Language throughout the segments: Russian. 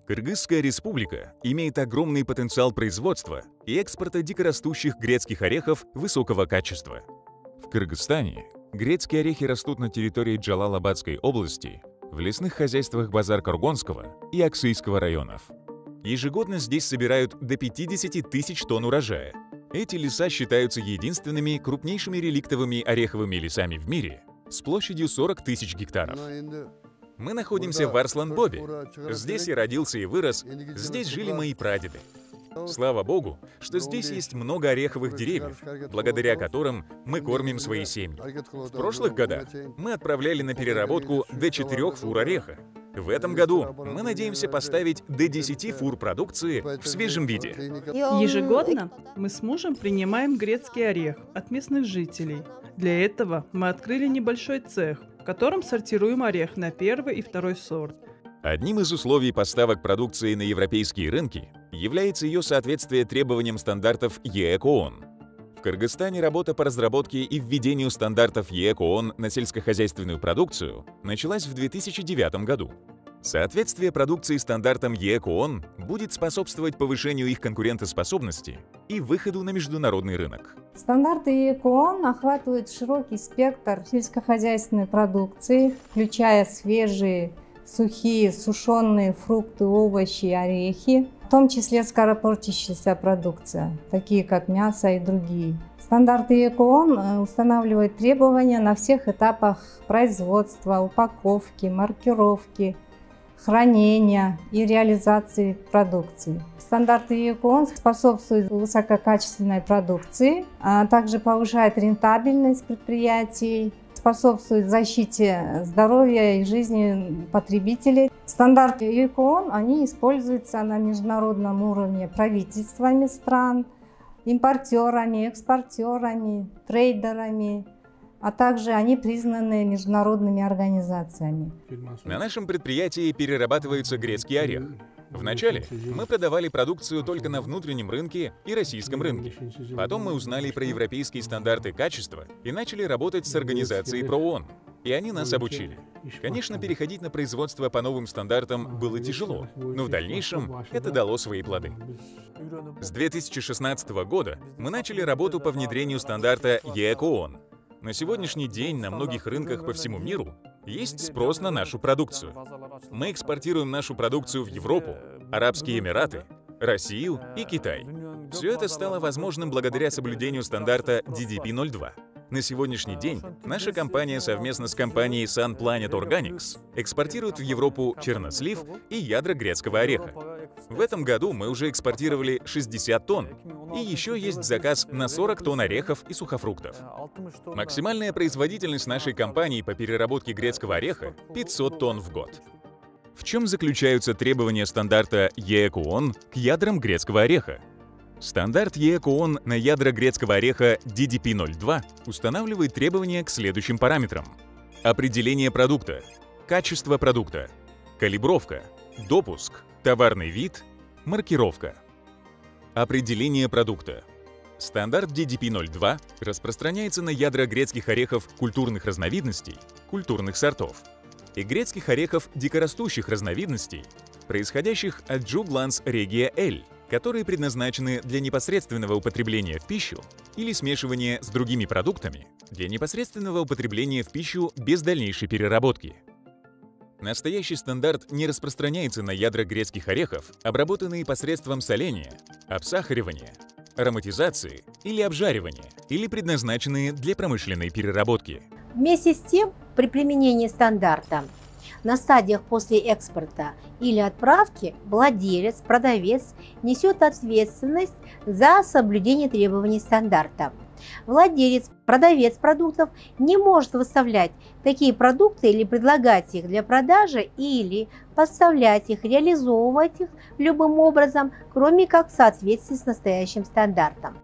Кыргызская республика имеет огромный потенциал производства и экспорта дикорастущих грецких орехов высокого качества. В Кыргызстане грецкие орехи растут на территории Джалалабадской области, в лесных хозяйствах Базар-Каргонского и Аксуйского районов. Ежегодно здесь собирают до 50 тысяч тонн урожая. Эти леса считаются единственными крупнейшими реликтовыми ореховыми лесами в мире с площадью 40 тысяч гектаров. Мы находимся в Арслан-Бобе. Здесь я родился и вырос, здесь жили мои прадеды. Слава Богу, что здесь есть много ореховых деревьев, благодаря которым мы кормим свои семьи. В прошлых годах мы отправляли на переработку до 4 фур ореха. В этом году мы надеемся поставить до 10 фур продукции в свежем виде. Ежегодно мы с мужем принимаем грецкий орех от местных жителей. Для этого мы открыли небольшой цех, в котором сортируем орех на первый и второй сорт. Одним из условий поставок продукции на европейские рынки является ее соответствие требованиям стандартов ЕЭК-ООН. В Кыргызстане работа по разработке и введению стандартов ЕЭК-ООН на сельскохозяйственную продукцию началась в 2009 году. Соответствие продукции стандартам ЕЭК-ООН будет способствовать повышению их конкурентоспособности и выходу на международный рынок. Стандарты ЕЭК-ООН охватывают широкий спектр сельскохозяйственной продукции, включая свежие, сухие, сушеные фрукты, овощи и орехи, в том числе скоропортящаяся продукция, такие как мясо и другие. Стандарты ЕЭК-ООН устанавливают требования на всех этапах производства, упаковки, маркировки, хранения и реализации продукции. Стандарты ЕЭК-ООН способствуют высококачественной продукции, а также повышают рентабельность предприятий, способствует защите здоровья и жизни потребителей. Стандарты ЕЭК-ООН, они используются на международном уровне правительствами стран, импортерами, экспортерами, трейдерами, а также они признаны международными организациями. На нашем предприятии перерабатывается грецкий орех. Вначале мы продавали продукцию только на внутреннем рынке и российском рынке. Потом мы узнали про европейские стандарты качества и начали работать с организацией ПРООН. И они нас обучили. Конечно, переходить на производство по новым стандартам было тяжело, но в дальнейшем это дало свои плоды. С 2016 года мы начали работу по внедрению стандарта ЕЭК-ООН. На сегодняшний день на многих рынках по всему миру есть спрос на нашу продукцию. Мы экспортируем нашу продукцию в Европу, Арабские Эмираты, Россию и Китай. Все это стало возможным благодаря соблюдению стандарта DDP-02. На сегодняшний день наша компания совместно с компанией Sun Planet Organics экспортирует в Европу чернослив и ядра грецкого ореха. В этом году мы уже экспортировали 60 тонн, и еще есть заказ на 40 тонн орехов и сухофруктов. Максимальная производительность нашей компании по переработке грецкого ореха – 500 тонн в год. В чем заключаются требования стандарта ЕЭК-ООН к ядрам грецкого ореха? Стандарт ЕЭК-ООН на ядра грецкого ореха DDP-02 устанавливает требования к следующим параметрам: определение продукта, качество продукта, калибровка, допуск, товарный вид, маркировка. Определение продукта. Стандарт DDP-02 распространяется на ядра грецких орехов культурных разновидностей, культурных сортов, и грецких орехов дикорастущих разновидностей, происходящих от Juglans regia L, которые предназначены для непосредственного употребления в пищу или смешивания с другими продуктами для непосредственного употребления в пищу без дальнейшей переработки. Настоящий стандарт не распространяется на ядра грецких орехов, обработанные посредством соления, обсахаривания, ароматизации или обжаривания, или предназначенные для промышленной переработки. Вместе с тем, при применении стандарта на стадиях после экспорта или отправки владелец, продавец несет ответственность за соблюдение требований стандарта. Владелец, продавец продуктов не может выставлять такие продукты или предлагать их для продажи или поставлять их, реализовывать их любым образом, кроме как в соответствии с настоящим стандартом.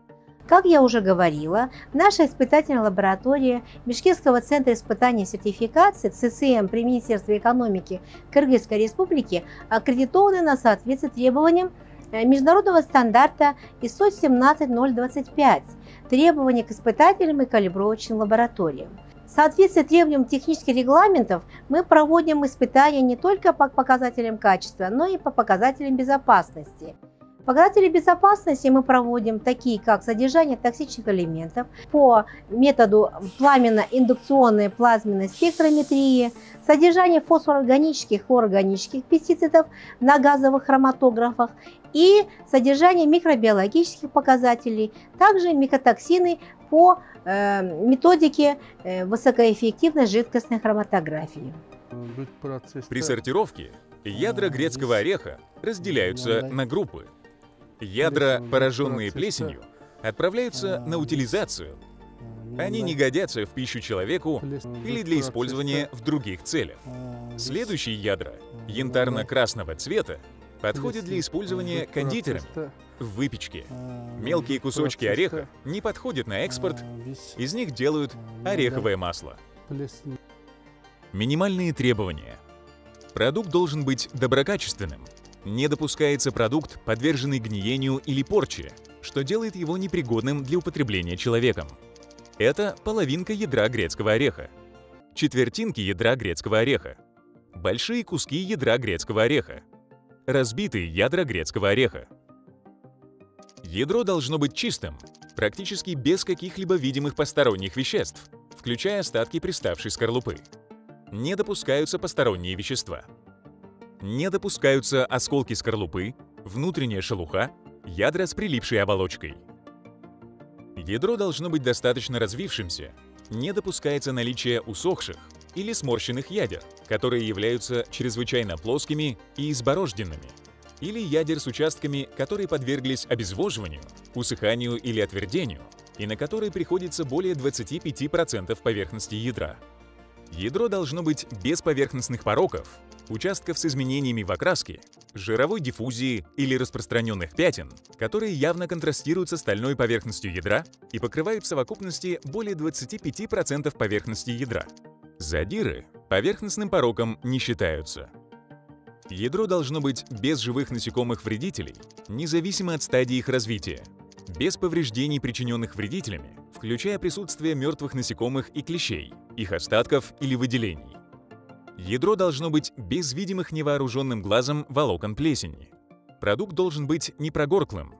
Как я уже говорила, наша испытательная лаборатория Бишкекского центра испытаний и сертификации ЦСМ при Министерстве экономики Кыргызской Республики аккредитованы на соответствие требованиям международного стандарта ISO 17025, требования к испытательным и калибровочным лабораториям. В соответствии с требованиям технических регламентов мы проводим испытания не только по показателям качества, но и по показателям безопасности. Показатели безопасности мы проводим такие, как содержание токсичных элементов по методу пламенно-индукционной плазменной спектрометрии, содержание фосфорорганических и хлорорганических пестицидов на газовых хроматографах и содержание микробиологических показателей, также микотоксины по методике высокоэффективной жидкостной хроматографии. При сортировке ядра грецкого ореха разделяются на группы. Ядра, пораженные плесенью, отправляются на утилизацию. Они не годятся в пищу человеку или для использования в других целях. Следующие ядра, янтарно-красного цвета, подходят для использования кондитерами в выпечке. Мелкие кусочки ореха не подходят на экспорт, из них делают ореховое масло. Минимальные требования. Продукт должен быть доброкачественным. Не допускается продукт, подверженный гниению или порче, что делает его непригодным для употребления человеком. Это половинка ядра грецкого ореха, четвертинки ядра грецкого ореха, большие куски ядра грецкого ореха, разбитые ядра грецкого ореха. Ядро должно быть чистым, практически без каких-либо видимых посторонних веществ, включая остатки приставшей скорлупы. Не допускаются посторонние вещества. Не допускаются осколки скорлупы, внутренняя шелуха, ядра с прилипшей оболочкой. Ядро должно быть достаточно развившимся. Не допускается наличие усохших или сморщенных ядер, которые являются чрезвычайно плоскими и изборожденными, или ядер с участками, которые подверглись обезвоживанию, усыханию или отвердению, и на которые приходится более 25% поверхности ядра. Ядро должно быть без поверхностных пороков, участков с изменениями в окраске, жировой диффузии или распространенных пятен, которые явно контрастируют с остальной поверхностью ядра и покрывают в совокупности более 25% поверхности ядра. Задиры поверхностным пороком не считаются. Ядро должно быть без живых насекомых-вредителей, независимо от стадии их развития, без повреждений, причиненных вредителями, включая присутствие мертвых насекомых и клещей, их остатков или выделений. Ядро должно быть без видимых невооруженным глазом волокон плесени. Продукт должен быть непрогорклым,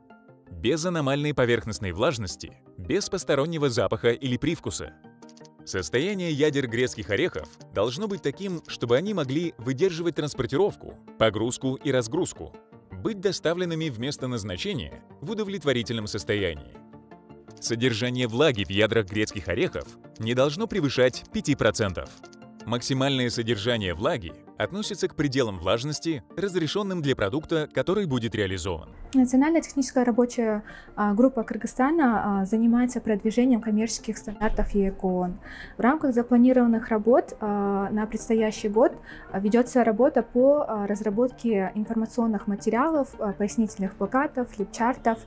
без аномальной поверхностной влажности, без постороннего запаха или привкуса. Состояние ядер грецких орехов должно быть таким, чтобы они могли выдерживать транспортировку, погрузку и разгрузку, быть доставленными в место назначения в удовлетворительном состоянии. Содержание влаги в ядрах грецких орехов не должно превышать 5%. Максимальное содержание влаги относится к пределам влажности, разрешенным для продукта, который будет реализован. Национальная техническая рабочая группа Кыргызстана занимается продвижением коммерческих стандартов ЕКОН. В рамках запланированных работ на предстоящий год ведется работа по разработке информационных материалов, пояснительных плакатов, флипчартов.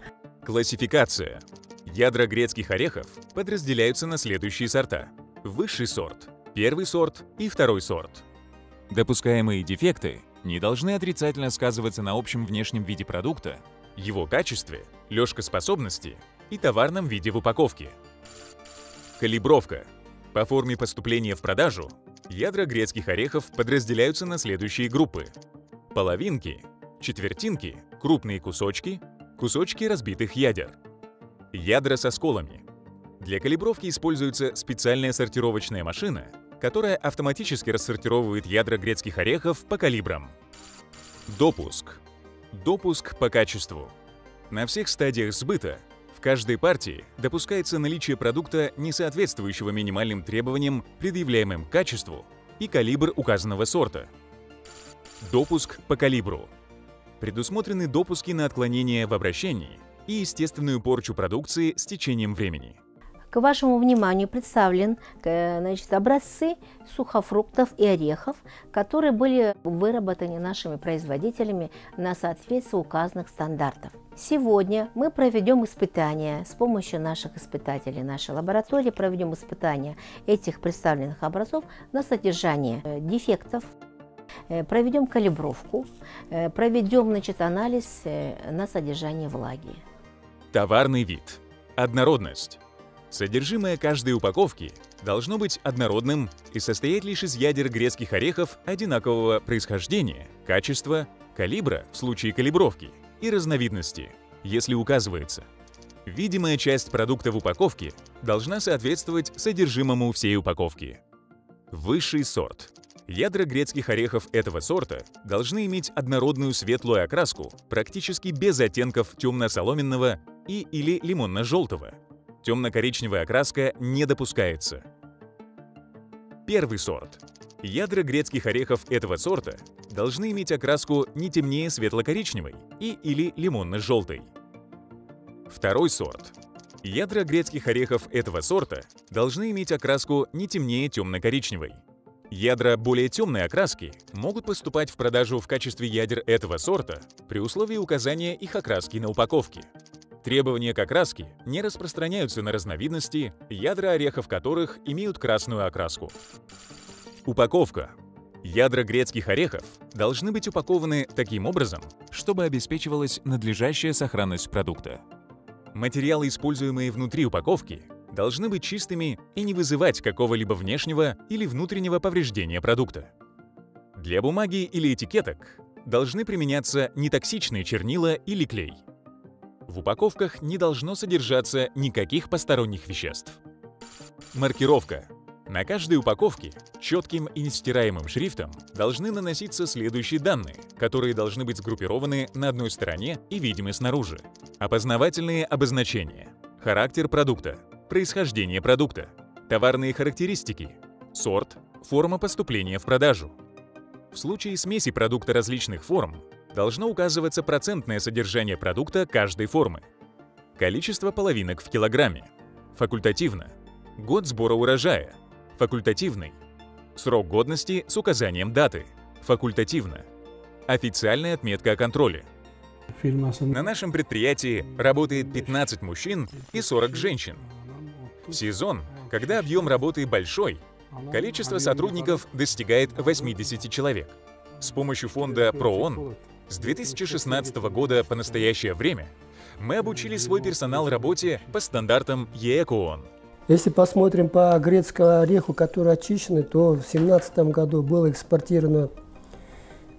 Классификация. Ядра грецких орехов подразделяются на следующие сорта. Высший сорт, первый сорт и второй сорт. Допускаемые дефекты не должны отрицательно сказываться на общем внешнем виде продукта, его качестве, лёжкоспособности и товарном виде в упаковке. Калибровка. По форме поступления в продажу ядра грецких орехов подразделяются на следующие группы: половинки, четвертинки, крупные кусочки, кусочки разбитых ядер. Ядра со сколами. Для калибровки используется специальная сортировочная машина, которая автоматически рассортировывает ядра грецких орехов по калибрам. Допуск. Допуск по качеству. На всех стадиях сбыта в каждой партии допускается наличие продукта, не соответствующего минимальным требованиям, предъявляемым к качеству, и калибр указанного сорта. Допуск по калибру. Предусмотрены допуски на отклонения в обращении и естественную порчу продукции с течением времени. К вашему вниманию представлены образцы сухофруктов и орехов, которые были выработаны нашими производителями на соответствие указанных стандартов. Сегодня мы проведем испытания с помощью наших испытателей, нашей лаборатории проведем испытания этих представленных образцов на содержание дефектов, проведем калибровку, проведем анализ на содержание влаги. Товарный вид. Однородность. Содержимое каждой упаковки должно быть однородным и состоять лишь из ядер грецких орехов одинакового происхождения, качества, калибра в случае калибровки и разновидности, если указывается. Видимая часть продукта в упаковке должна соответствовать содержимому всей упаковки. Высший сорт. Ядра грецких орехов этого сорта должны иметь однородную светлую окраску, практически без оттенков темно-соломенного или лимонно-желтого. Темно-коричневая окраска не допускается. Первый сорт. Ядра грецких орехов этого сорта должны иметь окраску не темнее светло-коричневой или лимонно-желтой. Второй сорт. Ядра грецких орехов этого сорта должны иметь окраску не темнее темно-коричневой. Ядра более темной окраски могут поступать в продажу в качестве ядер этого сорта при условии указания их окраски на упаковке. Требования к окраске не распространяются на разновидности, ядра орехов которых имеют красную окраску. Упаковка. Ядра грецких орехов должны быть упакованы таким образом, чтобы обеспечивалась надлежащая сохранность продукта. Материалы, используемые внутри упаковки, должны быть чистыми и не вызывать какого-либо внешнего или внутреннего повреждения продукта. Для бумаги или этикеток должны применяться нетоксичные чернила или клей. В упаковках не должно содержаться никаких посторонних веществ. Маркировка. На каждой упаковке четким и нестираемым шрифтом должны наноситься следующие данные, которые должны быть сгруппированы на одной стороне и видимы снаружи. Опознавательные обозначения. Характер продукта. Происхождение продукта. Товарные характеристики. Сорт. Форма поступления в продажу. В случае смеси продукта различных форм должно указываться процентное содержание продукта каждой формы. Количество половинок в килограмме. Факультативно. Год сбора урожая. Факультативный. Срок годности с указанием даты. Факультативно. Официальная отметка о контроле. На нашем предприятии работает 15 мужчин и 40 женщин. В сезон, когда объем работы большой, количество сотрудников достигает 80 человек. С помощью фонда ПРООН с 2016 года по настоящее время мы обучили свой персонал работе по стандартам ЕКООН. Если посмотрим по грецкому ореху, который очищенный, то в 2017 году было экспортировано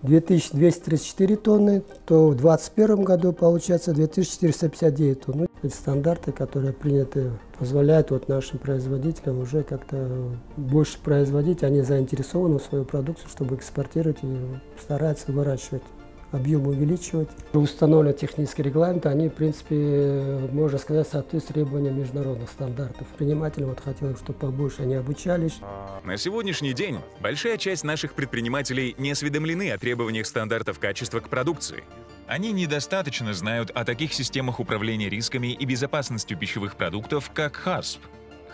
2234 тонны, то в 2021 году получается 2459 тонн. Эти стандарты, которые приняты, позволяют нашим производителям уже как-то больше производить. Они заинтересованы в свою продукцию, чтобы экспортировать и стараются выращивать, объем увеличивать. Установлены технические регламенты, они, в принципе, можно сказать, соответствуют требованиям международных стандартов. Предпринимателям хотелось, чтобы побольше они обучались. На сегодняшний день большая часть наших предпринимателей не осведомлены о требованиях стандартов качества к продукции. Они недостаточно знают о таких системах управления рисками и безопасностью пищевых продуктов, как ХАСП.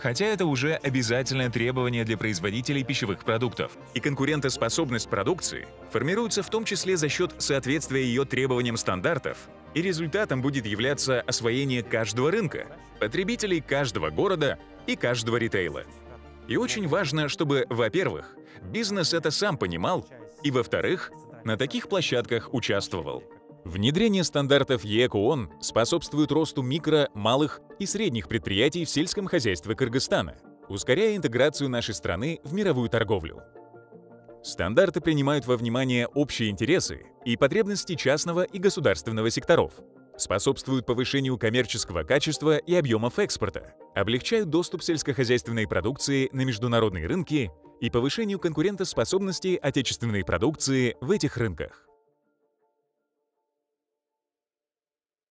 Хотя это уже обязательное требование для производителей пищевых продуктов. И конкурентоспособность продукции формируется в том числе за счет соответствия ее требованиям стандартов, и результатом будет являться освоение каждого рынка, потребителей каждого города и каждого ритейла. И очень важно, чтобы, во-первых, бизнес это сам понимал, и, во-вторых, на таких площадках участвовал. Внедрение стандартов ЕКООН способствует росту микро, малых и средних предприятий в сельском хозяйстве Кыргызстана, ускоряя интеграцию нашей страны в мировую торговлю. Стандарты принимают во внимание общие интересы и потребности частного и государственного секторов, способствуют повышению коммерческого качества и объемов экспорта, облегчают доступ сельскохозяйственной продукции на международные рынки и повышению конкурентоспособности отечественной продукции в этих рынках.